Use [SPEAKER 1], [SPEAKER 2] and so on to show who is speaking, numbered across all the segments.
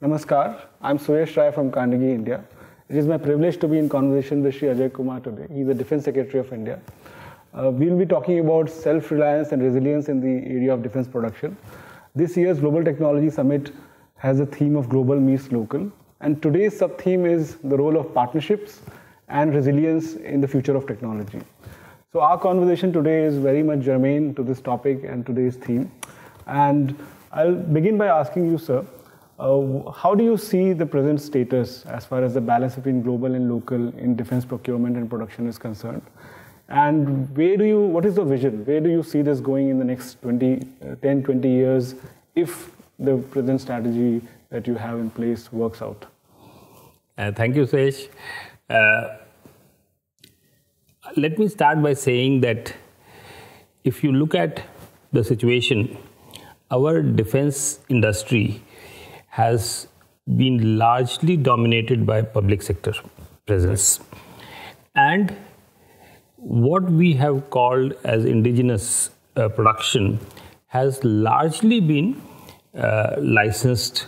[SPEAKER 1] Namaskar, I'm Suresh Rai from Carnegie, India. It is my privilege to be in conversation with Shri Ajay Kumar today. He is the Defense Secretary of India. We will be talking about self-reliance and resilience in the area of defense production. This year's Global Technology Summit has a theme of Global Meets Local, and today's sub-theme is the role of partnerships and resilience in the future of technology. So our conversation today is very much germane to this topic and today's theme. And I'll begin by asking you, sir, how do you see the present status as far as the balance between global and local in defense procurement and production is concerned? And what is the vision? Where do you see this going in the next 10, 20 years if the present strategy that you have in place works out?
[SPEAKER 2] Thank you, Suresh. Let me start by saying that if you look at the situation, our defense industry has been largely dominated by public sector presence. And what we have called as indigenous production has largely been licensed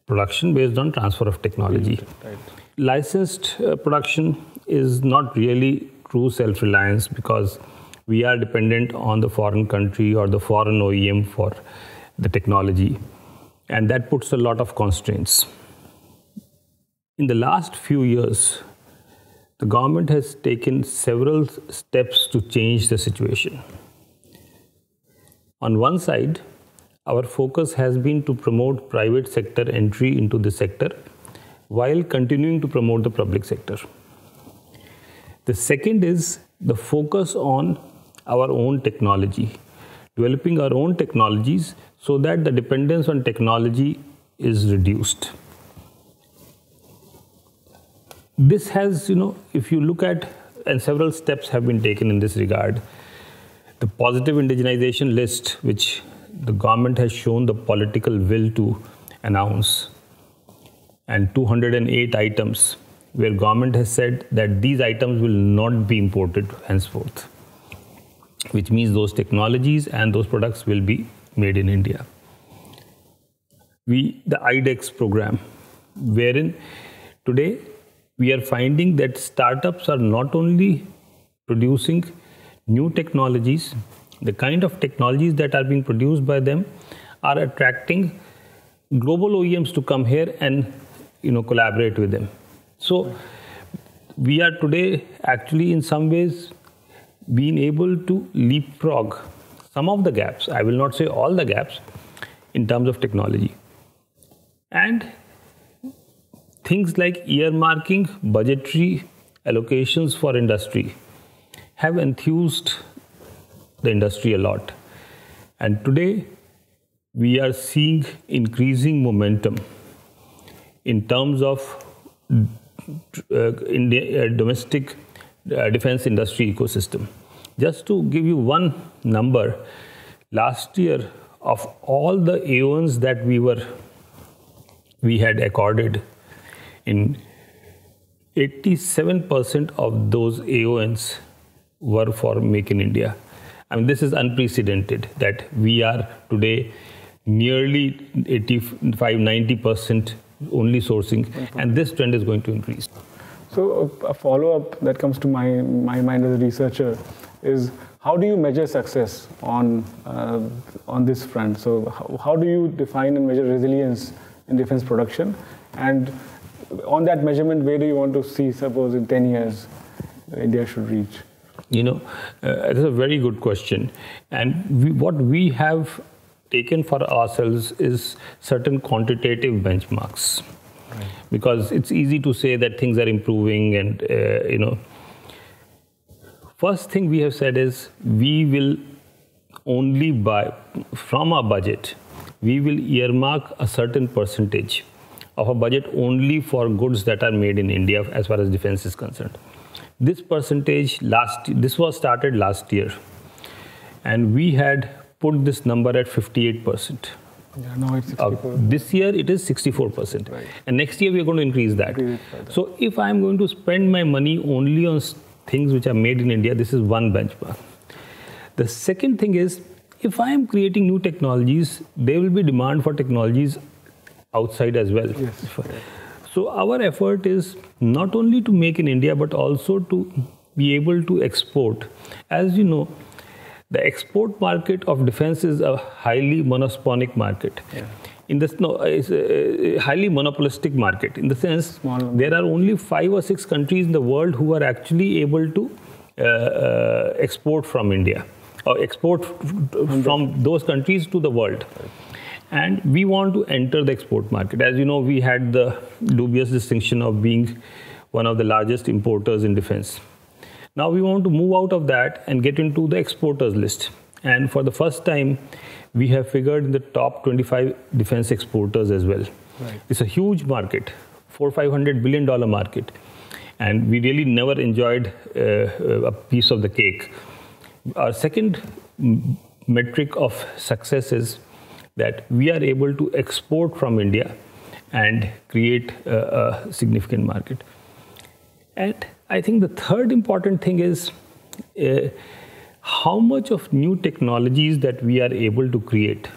[SPEAKER 2] production based on transfer of technology. Right. Licensed production is not really true self-reliance because we are dependent on the foreign country or the foreign OEM for the technology, and that puts a lot of constraints. In the last few years, the government has taken several steps to change the situation. On one side, our focus has been to promote private sector entry into the sector while continuing to promote the public sector. The second is the focus on our own technology, developing our own technologies so that the dependence on technology is reduced. This has, if you look at, and several steps have been taken in this regard, the positive indigenization list, which the government has shown the political will to announce, and 208 items where government has said that these items will not be imported henceforth, which means those technologies and those products will be made in India. The IDEX program, wherein today we are finding that startups are not only producing new technologies, the kind of technologies that are being produced by them are attracting global OEMs to come here and collaborate with them. So we are today actually in some ways being able to leapfrog some of the gaps, I will not say all the gaps, in terms of technology. And things like earmarking budgetary allocations for industry have enthused the industry a lot. And today we are seeing increasing momentum in terms of domestic defense industry ecosystem. Just to give you one number, last year of all the AONs that we had accorded, in 87% of those AONs were for Make in India. I mean, this is unprecedented that we are today nearly 85-90% only sourcing, and this trend is going to increase.
[SPEAKER 1] So a follow-up that comes to my mind as a researcher is, how do you measure success on this front? So how do you define and measure resilience in defense production? And on that measurement, where do you want to see, suppose in 10 years, India should reach?
[SPEAKER 2] It's a very good question. And what we have taken for ourselves is certain quantitative benchmarks. Right. Because it's easy to say that things are improving and, First thing we have said is we will only buy from our budget, we will earmark a certain percentage of a budget only for goods that are made in India as far as defense is concerned. This percentage this was started last year, and we had put this number at 58%.
[SPEAKER 1] Yeah, now it's 64%.
[SPEAKER 2] This year it is 64%. Right. And next year we are going to increase that. So if I am going to spend my money only on things which are made in India, this is one benchmark. The second thing is, if I am creating new technologies, there will be demand for technologies outside as well.
[SPEAKER 1] Yes.
[SPEAKER 2] So our effort is not only to make in India, but also to be able to export. As you know, the export market of defense is a highly monopolistic market.
[SPEAKER 1] Yeah.
[SPEAKER 2] It's a highly monopolistic market in the sense there are only 5 or 6 countries in the world who are actually able to export from India or export from those countries to the world. And we want to enter the export market. As you know, we had the dubious distinction of being one of the largest importers in defense. Now we want to move out of that and get into the exporters list. And for the first time, we have figured in the top 25 defense exporters as well.
[SPEAKER 1] Right.
[SPEAKER 2] It's a huge market, $400-500 billion market. And we really never enjoyed a piece of the cake. Our second metric of success is that we are able to export from India and create a significant market. And I think the third important thing is how much of new technologies that we are able to create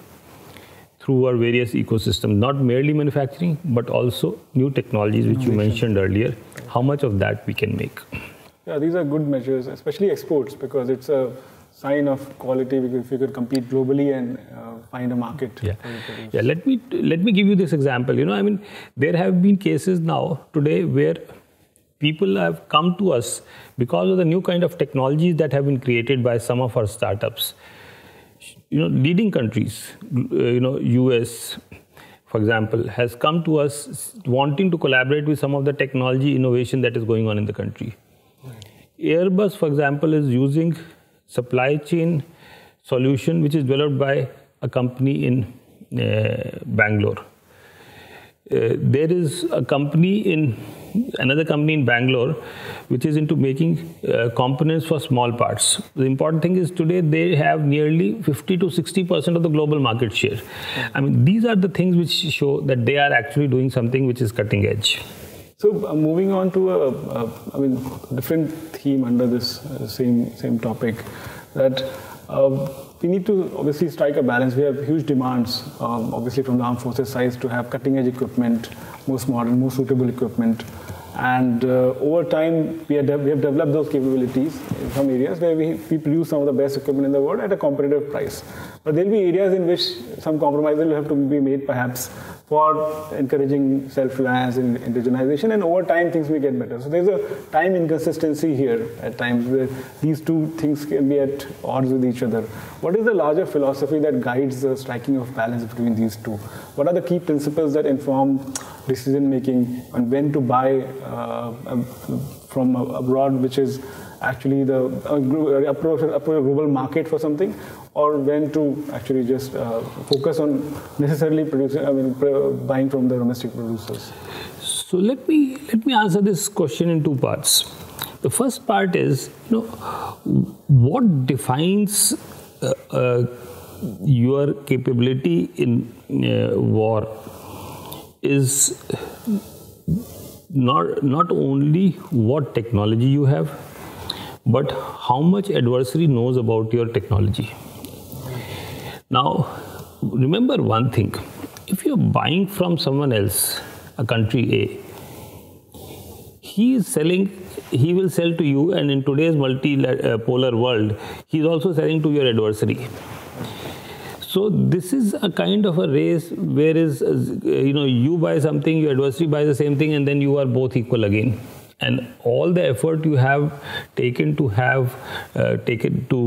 [SPEAKER 2] through our various ecosystems, not merely manufacturing, but also new technologies which you mentioned earlier, how much of that we can make.
[SPEAKER 1] Yeah, these are good measures, especially exports, because it's a sign of quality if you could compete globally and find a market.
[SPEAKER 2] Yeah. Let me give you this example. You know, I mean, there have been cases now today where people have come to us because of the new kind of technologies that have been created by some of our startups. You know, leading countries, US, for example, has come to us wanting to collaborate with some of the technology innovation that is going on in the country. Right. Airbus, for example, is using supply chain solution which is developed by a company in Bangalore. There is another company in Bangalore which is into making components for small parts. The important thing is today they have nearly 50 to 60% of the global market share. I mean, these are the things which show that they are actually doing something which is cutting edge.
[SPEAKER 1] So moving on to a different theme under this same topic, that we need to obviously strike a balance. We have huge demands, obviously from the armed forces side, to have cutting edge equipment, most modern, most suitable equipment. And over time, we have developed those capabilities in some areas where we produce some of the best equipment in the world at a competitive price. But there will be areas in which some compromises will have to be made, perhaps, for encouraging self-reliance and indigenization, and over time things may get better. So there's a time inconsistency here at times where these two things can be at odds with each other. What is the larger philosophy that guides the striking of balance between these two? What are the key principles that inform decision making on when to buy from abroad, which is actually the approach a global market for something, or when to actually just focus on necessarily buying from the domestic producers?
[SPEAKER 2] So let me answer this question in two parts. The first part is, what defines your capability in war is not only what technology you have, but how much adversary knows about your technology. Now, remember one thing. If you're buying from someone else, a country A, he will sell to you, and in today's multipolar world, he's also selling to your adversary. So this is a kind of a race where you buy something, your adversary buys the same thing, and then you are both equal again. And all the effort you have taken to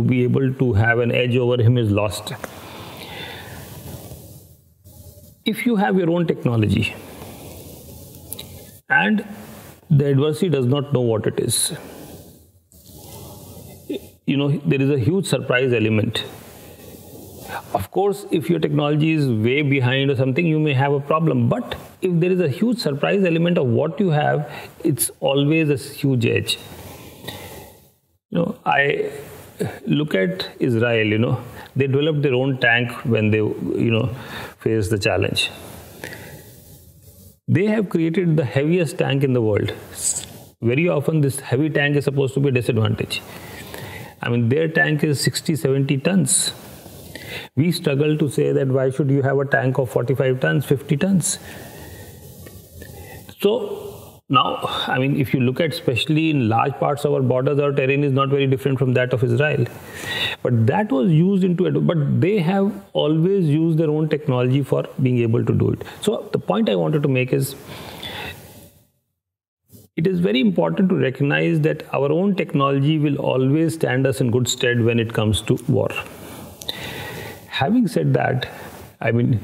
[SPEAKER 2] be able to have an edge over him is lost. If you have your own technology and the adversary does not know what it is, there is a huge surprise element. Of course, if your technology is way behind or something, you may have a problem. But if there is a huge surprise element of what you have, it's always a huge edge. I look at Israel, they developed their own tank when they, faced the challenge. They have created the heaviest tank in the world. Very often this heavy tank is supposed to be a disadvantage. I mean, their tank is 60-70 tons. We struggle to say that why should you have a tank of 45 tons, 50 tons? So now, I mean, if you look at especially in large parts of our borders, our terrain is not very different from that of Israel. But that was used into it. But they have always used their own technology for being able to do it. So the point I wanted to make is, it is very important to recognize that our own technology will always stand us in good stead when it comes to war. Having said that, I mean,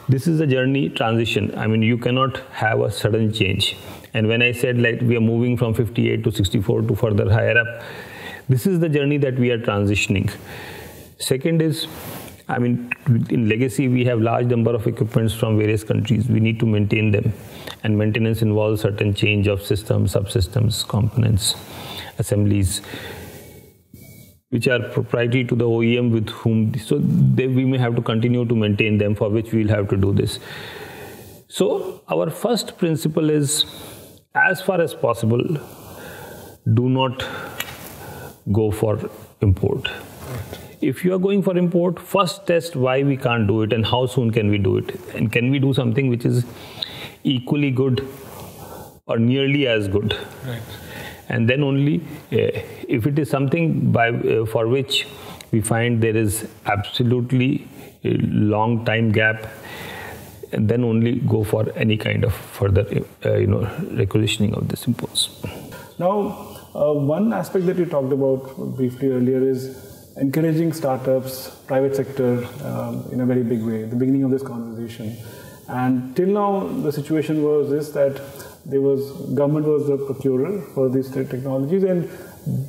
[SPEAKER 2] this is a journey transition. I mean, you cannot have a sudden change. And when I said like we are moving from 58 to 64 to further higher up, this is the journey that we are transitioning. Second is, I mean, in legacy, we have large number of equipments from various countries. We need to maintain them. And maintenance involves certain change of systems, subsystems, components, assemblies, which are proprietary to the OEM with whom, so we may have to continue to maintain them, for which we will have to do this. So our first principle is, as far as possible, do not go for import. If you are going for import, first test why we can't do it and how soon can we do it. And can we do something which is equally good or nearly as good.
[SPEAKER 1] Right.
[SPEAKER 2] And then only if it is something for which we find there is absolutely a long time gap, and then only go for any kind of further requisitioning of this imports.
[SPEAKER 1] Now, one aspect that you talked about briefly earlier is encouraging startups, private sector in a very big way, at the beginning of this conversation. And till now, the situation was this, that government was the procurer for these technologies, and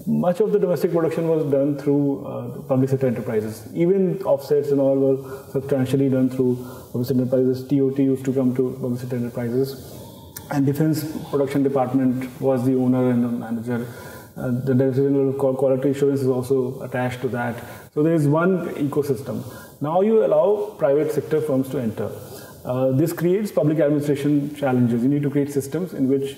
[SPEAKER 1] much of the domestic production was done through public sector enterprises. Even offsets and all were substantially done through public sector enterprises. TOT used to come to public sector enterprises, and Defense Production Department was the owner and the manager. The Division of Quality Assurance is also attached to that. So there is one ecosystem. Now you allow private sector firms to enter. This creates public administration challenges. You need to create systems in which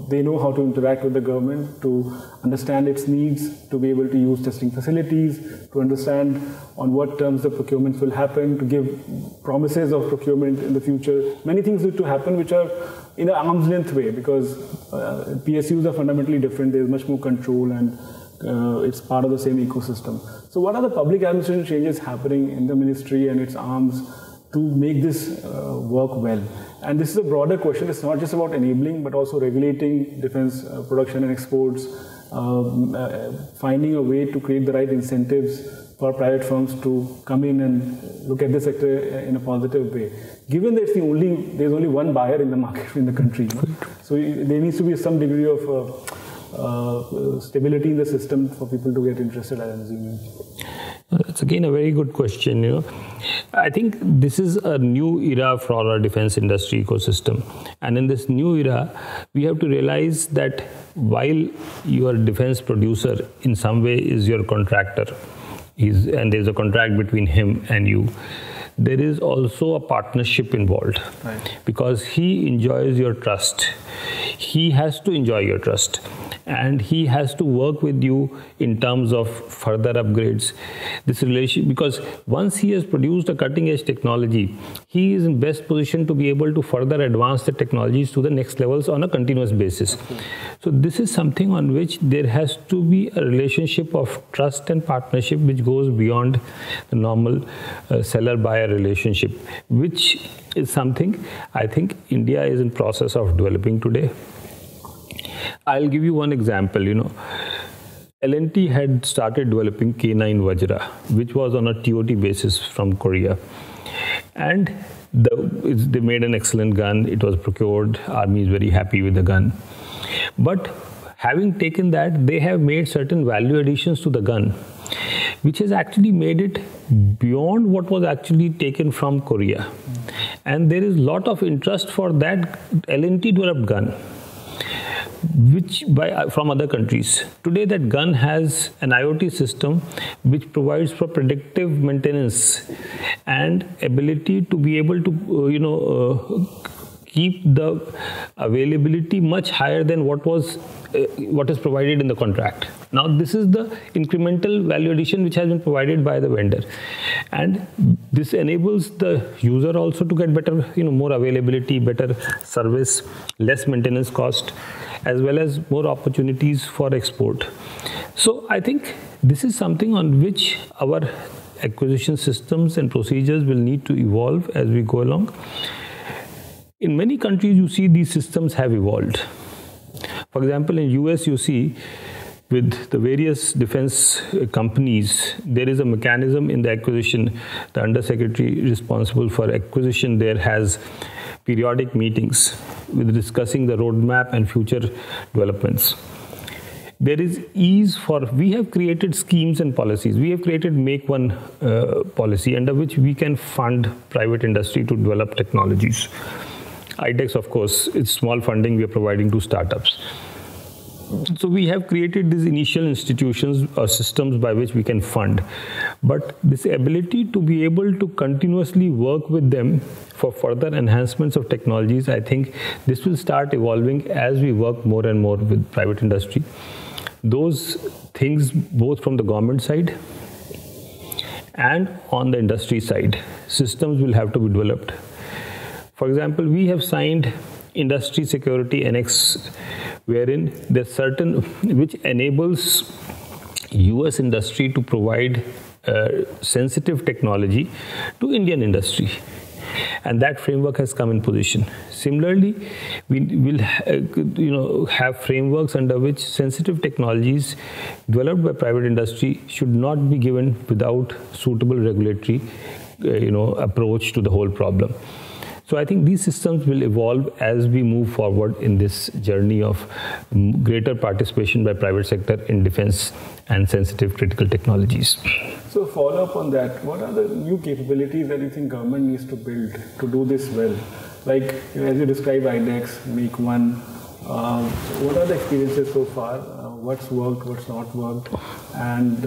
[SPEAKER 1] they know how to interact with the government, to understand its needs, to be able to use testing facilities, to understand on what terms the procurements will happen, to give promises of procurement in the future. Many things need to happen which are in an arm's length way, because PSUs are fundamentally different. There's much more control, and it's part of the same ecosystem. So what are the public administration changes happening in the ministry and its arms to make this work well? And this is a broader question. It's not just about enabling, but also regulating defense production and exports, finding a way to create the right incentives for private firms to come in and look at this sector in a positive way. Given that there's only one buyer in the market in the country, so there needs to be some degree of stability in the system for people to get interested, I'm assuming.
[SPEAKER 2] That's again a very good question. I think this is a new era for our defense industry ecosystem, and in this new era, we have to realize that while your defense producer in some way is your contractor, and there's a contract between him and you, there is also a partnership involved, right? Because he enjoys your trust. He has to enjoy your trust, and he has to work with you in terms of further upgrades. This relation, because once he has produced a cutting edge technology, he is in best position to be able to further advance the technologies to the next levels on a continuous basis. Okay. So this is something on which there has to be a relationship of trust and partnership which goes beyond the normal seller-buyer relationship, which is something I think India is in process of developing today. I'll give you one example. L&T had started developing K9 Vajra, which was on a TOT basis from Korea. And they made an excellent gun. It was procured. Army is very happy with the gun. But having taken that, they have made certain value additions to the gun, which has actually made it beyond what was actually taken from Korea. And there is a lot of interest for that L&T developed gun, from other countries. Today that gun has an IoT system which provides for predictive maintenance and ability to be able to keep the availability much higher than what is provided in the contract. Now this is the incremental value addition which has been provided by the vendor, and this enables the user also to get better, more availability, better service, less maintenance cost, as well as more opportunities for export. So I think this is something on which our acquisition systems and procedures will need to evolve as we go along. In many countries, you see these systems have evolved. For example, in US, you see with the various defense companies, there is a mechanism in the acquisition. The undersecretary responsible for acquisition there has periodic meetings with discussing the roadmap and future developments. There is ease we have created schemes and policies. We have created Make One policy under which we can fund private industry to develop technologies. IDEX, of course, it's small funding we are providing to startups. So we have created these initial institutions or systems by which we can fund. But this ability to be able to continuously work with them for further enhancements of technologies, I think this will start evolving as we work more and more with private industry. Those things, both from the government side and on the industry side, systems will have to be developed. For example, we have signed Industry Security Annex, wherein there's certain, which enables US industry to provide sensitive technology to Indian industry. And that framework has come in position. Similarly, we will have frameworks under which sensitive technologies developed by private industry should not be given without suitable regulatory approach to the whole problem. So I think these systems will evolve as we move forward in this journey of greater participation by private sector in defense and sensitive critical technologies.
[SPEAKER 1] So follow up on that, what are the new capabilities that you think government needs to build to do this well? Like, as you describe IDEX, Make One, what are the experiences so far? What's worked, what's not worked? And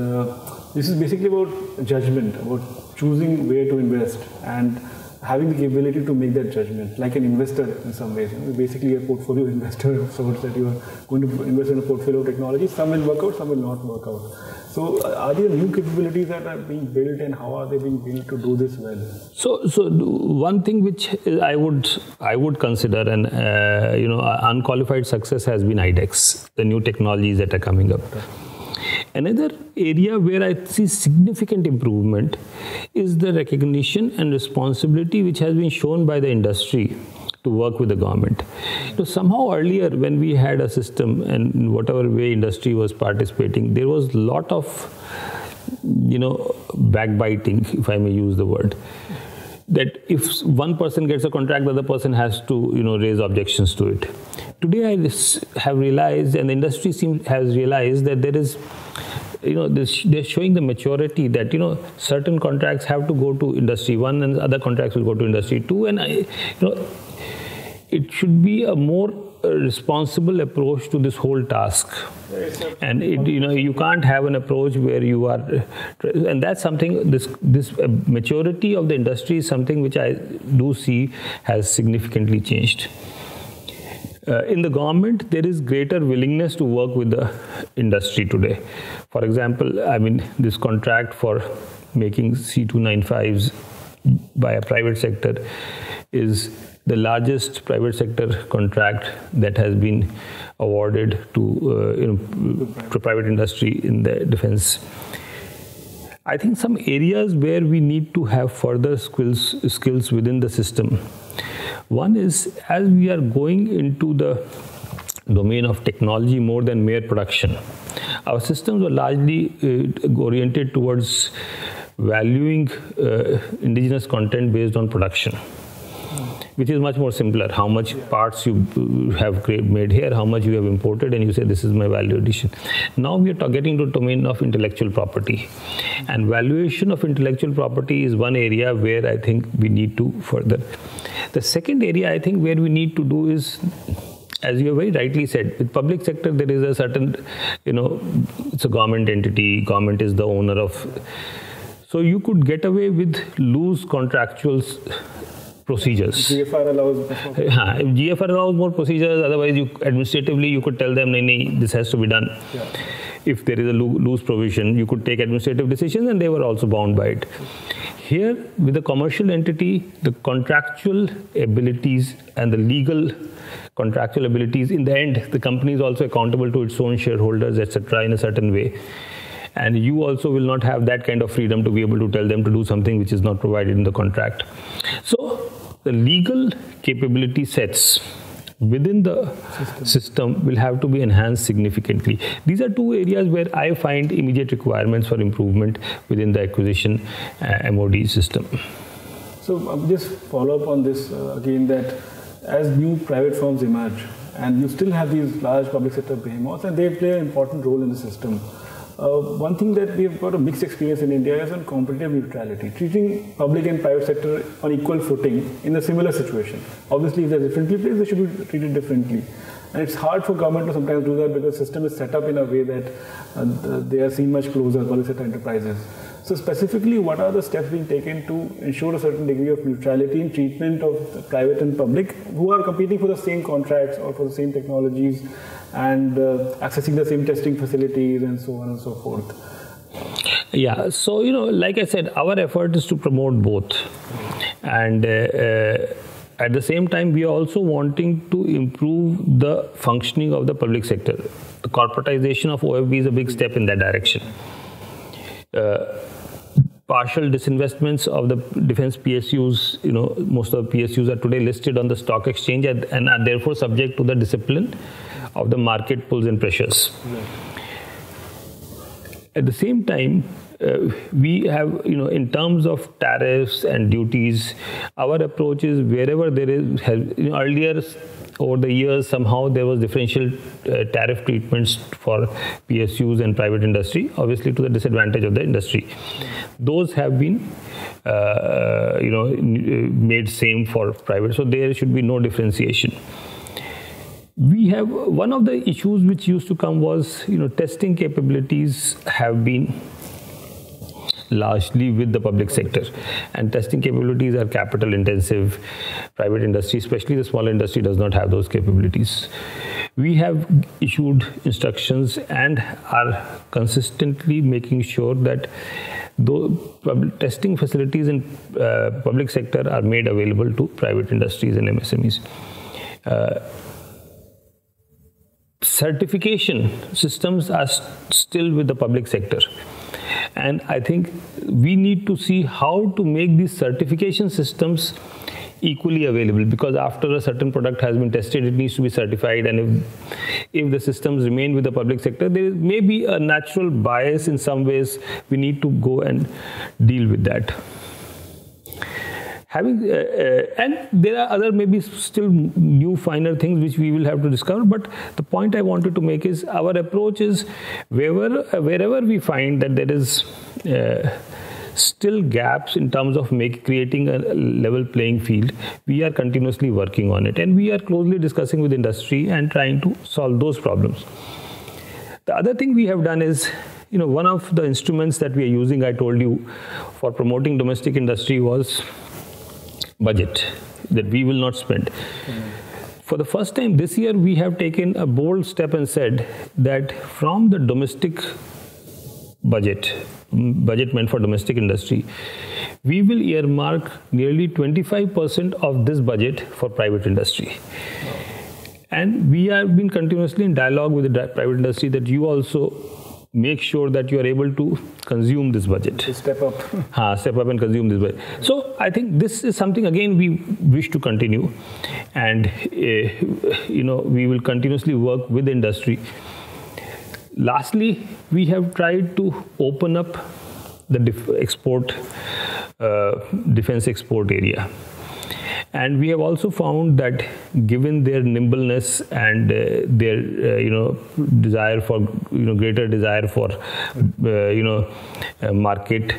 [SPEAKER 1] this is basically about judgment, about choosing where to invest and having the capability to make that judgment, like an investor in some ways. Basically a portfolio investor of sorts, that you are going to invest in a portfolio of technology. Some will work out, some will not work out. So are there new capabilities that are being built, and how are they being built to do this well?
[SPEAKER 2] So one thing which I would consider, and unqualified success has been IDEX, the new technologies that are coming up. Another area where I see significant improvement is the recognition and responsibility which has been shown by the industry to work with the government. So somehow earlier, when we had a system and whatever way industry was participating, there was a lot of backbiting, if I may use the word, that if one person gets a contract, the other person has to raise objections to it. Today I have realized, and the industry has realized, that there is they're showing the maturity that certain contracts have to go to industry 1 and other contracts will go to industry 2, and it should be a more responsible approach to this whole task. And you can't have an approach where you are, and that's something, this maturity of the industry is something which I do see has significantly changed. In the government, there is greater willingness to work with the industry today. For example, this contract for making C295s by a private sector is the largest private sector contract that has been awarded to private industry in the defense. I think some areas where we need to have further skills within the system. One is, as we are going into the domain of technology more than mere production, our systems were largely oriented towards valuing indigenous content based on production, which is much more simpler. How much parts you have made here, how much you have imported, and you say this is my value addition. Now we are getting to the domain of intellectual property, and valuation of intellectual property is one area where I think we need to further. The second area I think where we need to do is, as you have very rightly said, with public sector there is a certain, it's a government entity, government is the owner of. So you could get away with loose contractual procedures.
[SPEAKER 1] GFR allows
[SPEAKER 2] If GFR allows more procedures, otherwise administratively you could tell them, this has to be done.
[SPEAKER 1] Yeah.
[SPEAKER 2] If there is a loose provision, you could take administrative decisions, and they were also bound by it. Here, with the commercial entity, the contractual abilities and the legal contractual abilities, in the end, the company is also accountable to its own shareholders, etc., in a certain way. And you also will not have that kind of freedom to be able to tell them to do something which is not provided in the contract. So the legal capability sets within the system will have to be enhanced significantly. These are two areas where I find immediate requirements for improvement within the acquisition MOD system.
[SPEAKER 1] So just follow up on this again, that as new private firms emerge, and you still have these large public sector behemoths, and they play an important role in the system. One thing that we've got a mixed experience in India is on competitive neutrality, treating public and private sector on equal footing in a similar situation. Obviously, if they're differently placed, they should be treated differently. And it's hard for government to sometimes do that because the system is set up in a way that they are seen much closer, public sector enterprises. So specifically, what are the steps being taken to ensure a certain degree of neutrality in treatment of the private and public who are competing for the same contracts or for the same technologies and accessing the same testing facilities and so on and so forth?
[SPEAKER 2] Yeah, so, like I said, our effort is to promote both. And at the same time, we are also wanting to improve the functioning of the public sector. The corporatization of OFB is a big step in that direction. Partial disinvestments of the defense PSUs, most of the PSUs are today listed on the stock exchange and are therefore subject to the discipline of the market pulls and pressures. At the same time, we have, in terms of tariffs and duties, our approach is wherever there is, earlier over the years, somehow there was differential tariff treatments for PSUs and private industry, obviously to the disadvantage of the industry. Those have been, made same for private, so there should be no differentiation. We have, one of the issues which used to come was, testing capabilities have been largely with the public sector, and testing capabilities are capital intensive. Private industry, especially the small industry, does not have those capabilities. We have issued instructions and are consistently making sure that those testing facilities in public sector are made available to private industries and MSMEs. Certification systems are still with the public sector. And I think we need to see how to make these certification systems equally available, because after a certain product has been tested, it needs to be certified. And if the systems remain with the public sector, there may be a natural bias in some ways. We need to go and deal with that. And there are other maybe still new finer things which we will have to discover, but the point I wanted to make is our approach is wherever we find that there is still gaps in terms of creating a level playing field, we are continuously working on it, and we are closely discussing with industry and trying to solve those problems. The other thing we have done is, one of the instruments that we are using, I told you, for promoting domestic industry was budget, that we will not spend. For the first time this year, we have taken a bold step and said that from the domestic budget meant for domestic industry, we will earmark nearly 25% of this budget for private industry. And we have been continuously in dialogue with the private industry that you also make sure that you are able to consume this budget.
[SPEAKER 1] Step up.
[SPEAKER 2] Step up and consume this budget. So I think this is something, again, we wish to continue. And, we will continuously work with the industry. Lastly, we have tried to open up the defense export area. And we have also found that given their nimbleness and their desire for greater desire for market,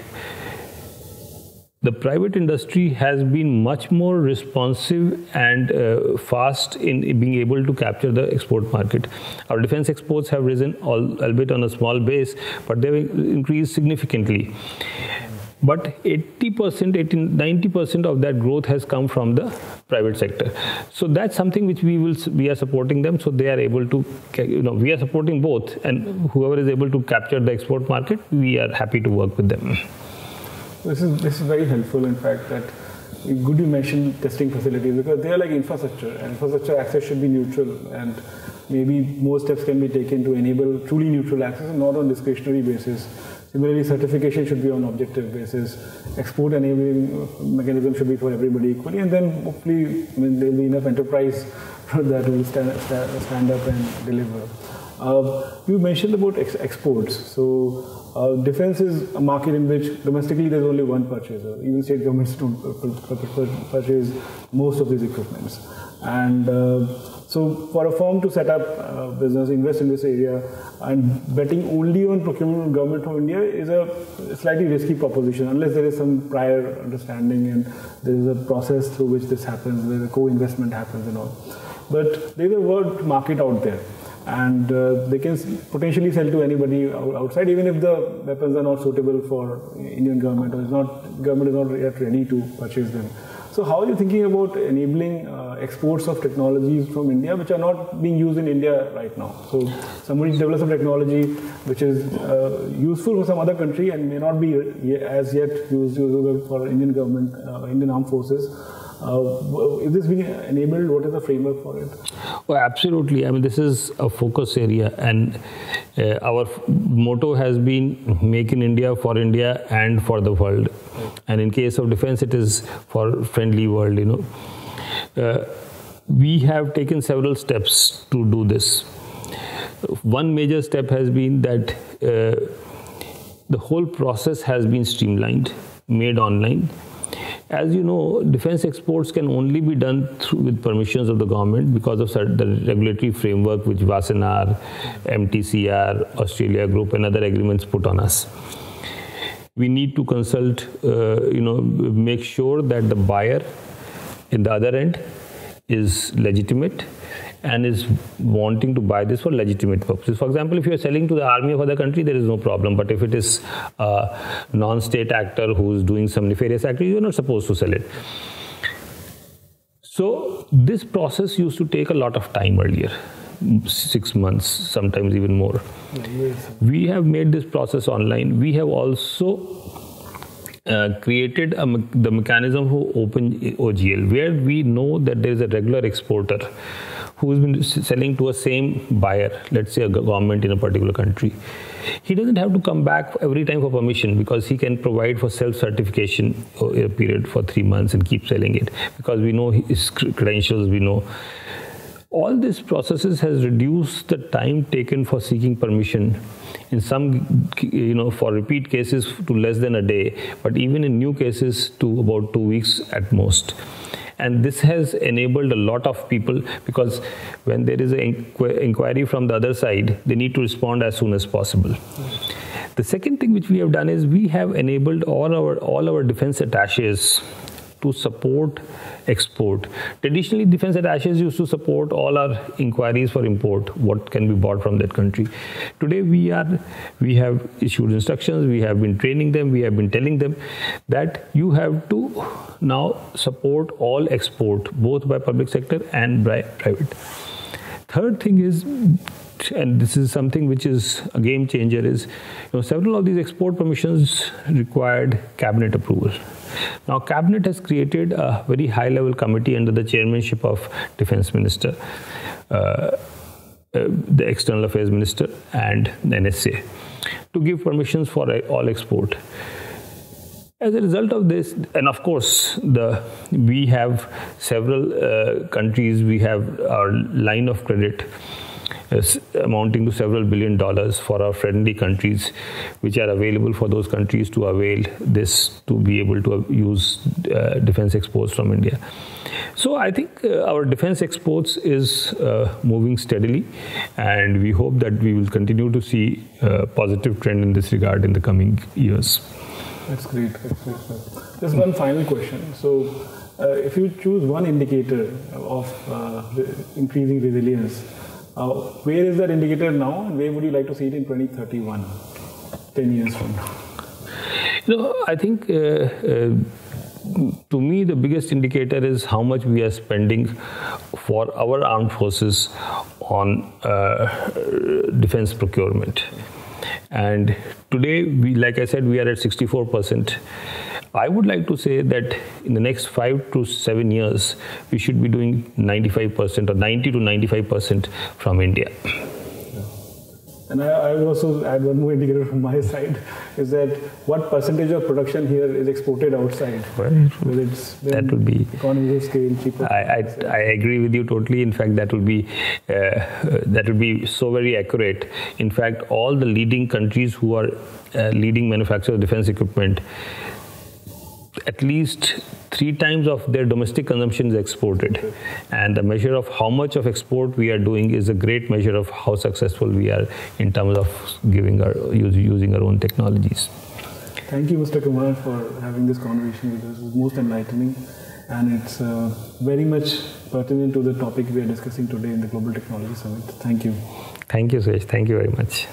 [SPEAKER 2] the private industry has been much more responsive and fast in being able to capture the export market. Our defense exports have risen, albeit on a small base, but they've increased significantly. But 90% of that growth has come from the private sector. So that's something which we are supporting them, so they are able to, we are supporting both, and whoever is able to capture the export market, we are happy to work with them.
[SPEAKER 1] This is very helpful. In fact, that good you mentioned testing facilities, because they are like infrastructure, and infrastructure access should be neutral, and maybe more steps can be taken to enable truly neutral access and not on discretionary basis. Similarly, certification should be on objective basis. Export enabling mechanism should be for everybody equally, and then hopefully there will be enough enterprise that will stand up and deliver. You mentioned about exports. So defense is a market in which domestically there's only one purchaser. Even state governments don't purchase most of these equipments. And so for a firm to set up business, invest in this area, and betting only on procurement of government from India is a slightly risky proposition, unless there is some prior understanding and there is a process through which this happens, where the co-investment happens and all. But there is a world market out there, and they can potentially sell to anybody outside, even if the weapons are not suitable for Indian government, or government is not yet ready to purchase them. So how are you thinking about enabling exports of technologies from India which are not being used in India right now? So somebody develops some technology which is useful for some other country and may not be as yet usable for Indian government, Indian armed forces. Is this being enabled? What is the framework for it?
[SPEAKER 2] Well, absolutely. I mean, this is a focus area, and our motto has been Make in India, for India, and for the world. And in case of defense, it is for friendly world, We have taken several steps to do this. One major step has been that the whole process has been streamlined, made online. As you know, defense exports can only be done with permissions of the government because of the regulatory framework which Wassenaar, MTCR, Australia Group and other agreements put on us. We need to consult, make sure that the buyer in the other end is legitimate and is wanting to buy this for legitimate purposes. For example, if you are selling to the army of other country, there is no problem. But if it is a non-state actor who is doing some nefarious activity, you are not supposed to sell it. So this process used to take a lot of time earlier, 6 months, sometimes even more. We have made this process online. We have also created the mechanism for Open OGL, where we know that there is a regular exporter who has been selling to a same buyer, let's say a government in a particular country. He doesn't have to come back every time for permission, because he can provide for self-certification a period for 3 months and keep selling it, because we know his credentials, we know. All these processes has reduced the time taken for seeking permission, in some, for repeat cases to less than a day, but even in new cases to about 2 weeks at most. And this has enabled a lot of people, because when there is an inquiry from the other side, they need to respond as soon as possible. The second thing which we have done is we have enabled all our defense attaches to support export. Traditionally, defense attaches used to support all our inquiries for import, what can be bought from that country. Today, we have issued instructions, we have been training them, we have been telling them that you have to now support all export, both by public sector and by private. Third thing is, and this is something which is a game changer, is several of these export permissions required cabinet approval. Now, cabinet has created a very high-level committee under the chairmanship of Defense Minister, the External Affairs Minister, and the NSA, to give permissions for all export. As a result of this, and of course, we have several countries. We have our line of credit amounting to several $1 billion for our friendly countries, which are available for those countries to avail this to be able to use defense exports from India. So I think our defense exports is moving steadily, and we hope that we will continue to see a positive trend in this regard in the coming years.
[SPEAKER 1] That's great. Just one final question. So if you choose one indicator of increasing resilience, where is that indicator now, and where would you like to see it in 2031, 10 years from now?
[SPEAKER 2] I think to me the biggest indicator is how much we are spending for our armed forces on defense procurement. And today, like I said, we are at 64%. I would like to say that in the next 5 to 7 years, we should be doing 95% or 90 to 95% from India.
[SPEAKER 1] And I will also add one more indicator from my side, is that what percentage of production here is exported outside?
[SPEAKER 2] Well,
[SPEAKER 1] it's
[SPEAKER 2] that would be
[SPEAKER 1] economies of scale, cheaper.
[SPEAKER 2] I agree with you totally. In fact, that would be so very accurate. In fact, all the leading countries who are leading manufacturers of defense equipment, at least 3 times of their domestic consumption is exported. And the measure of how much of export we are doing is a great measure of how successful we are in terms of using our own technologies.
[SPEAKER 1] Thank you, Mr. Kumar, for having this conversation with us. It was most enlightening, and it's very much pertinent to the topic we are discussing today in the Global Technology Summit. Thank you.
[SPEAKER 2] Thank you, Suresh. Thank you very much.